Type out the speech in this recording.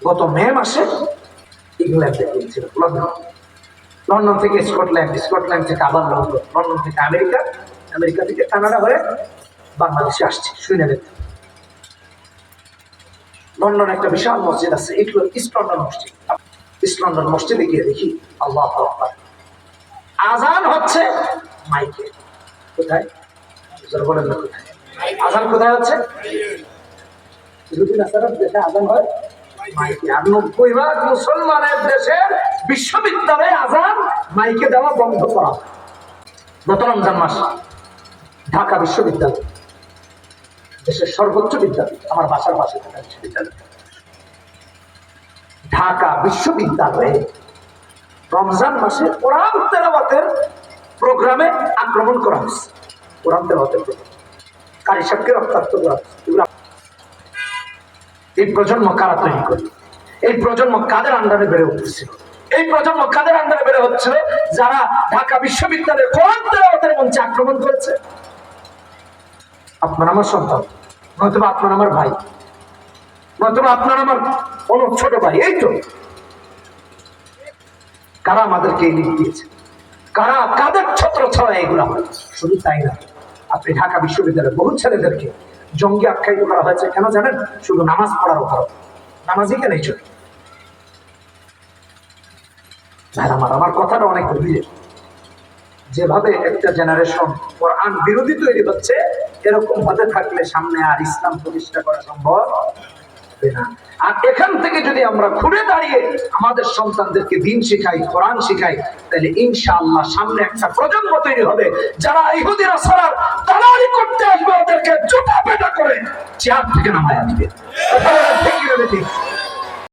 গত মে মাসে ইংল্যান্ডে গিয়েছিল, লন্ডন থেকে স্কটল্যান্ড, স্কটল্যান্ড থেকে আবার লন্ডন, লন্ডন থেকে আমেরিকা, আমেরিকা থেকে কানাডা হয়ে বাংলাদেশে আসছে। শুনে নেন, লন্ডনে একটা বিশাল মসজিদ আছে, এগুলো ইস্ট লন্ডন মসজিদ। ইস্ট লন্ডন মসজিদে গিয়ে দেখি আল্লাহু আকবার, আজান হচ্ছে মাইকে। কোথায়? বলেন না কোথায় আজান, কোথায় হচ্ছে? দেশে আজান হয় মাইকে, আর 90% মুসলমানের দেশের বিশ্ববিদ্যালয়ে আজান মাইকে দেওয়া বন্ধ করা। গত রমজান মাস ঢাকা বিশ্ববিদ্যালয়, দেশের সর্বোচ্চ বিদ্যালয়, আমার বাসার পাশে থাকা বিশ্ববিদ্যালয়, ঢাকা বিশ্ববিদ্যালয়ে রমজান মাসে কোরআন তেলাওয়াতের প্রোগ্রামে আক্রমণ করা হয়েছে। কোরআন তেলাওয়াতের প্রোগ্রাম, কারি সাহেবকে রক্তাক্ত করা হয়েছে। এই প্রজন্ম কারা তৈরি করে? এই প্রজন্ম কাদের আন্ডারে বেড়ে উঠতেছিল? এই প্রজন্ম কাদের আন্ডারে বেড়ে হচ্ছিল? যারা ঢাকা বিশ্ববিদ্যালয়ে কোরআন তেলাওয়াতের মঞ্চে আক্রমণ করেছে। আপনার আমার সন্তান, নয়তো আপনার আমার ভাই, নয়তো আপনার আমার অনেক ছোট ভাই। এই তো কারা আমাদেরকে এই লিখ দিয়েছে, কারা, কাদের ছত্র ছড়া এগুলা হয়। শুধু তাই না, আপনি ঢাকা বিশ্ববিদ্যালয়ের বহু ছেলেদেরকে জঙ্গি আখ্যায়িত করা হয়েছে। কেন জানেন? শুধু নামাজ পড়ার অভাব। নামাজই কেন? চলে আমার কথাটা অনেক গভীর। যেভাবে একটা জেনারেশন কোরআন বিরোধী তৈরি হচ্ছে, এরকম হতে থাকলে সামনে আর ইসলাম প্রতিষ্ঠা করা সম্ভব হবে না। আর এখান থেকে যদি আমরা ঘুরে দাঁড়িয়ে আমাদের সন্তানদেরকে দিন শিখাই, কোরআন শিখাই, তাহলে ইনশাআল্লাহ সামনে একটা প্রজন্ম তৈরি হবে যারা ইহুদি নাসারার দালালি করতে আসবে, ওদেরকে জুতা পেটা করে চেয়ার থেকে নামায় আসবে। ঠিক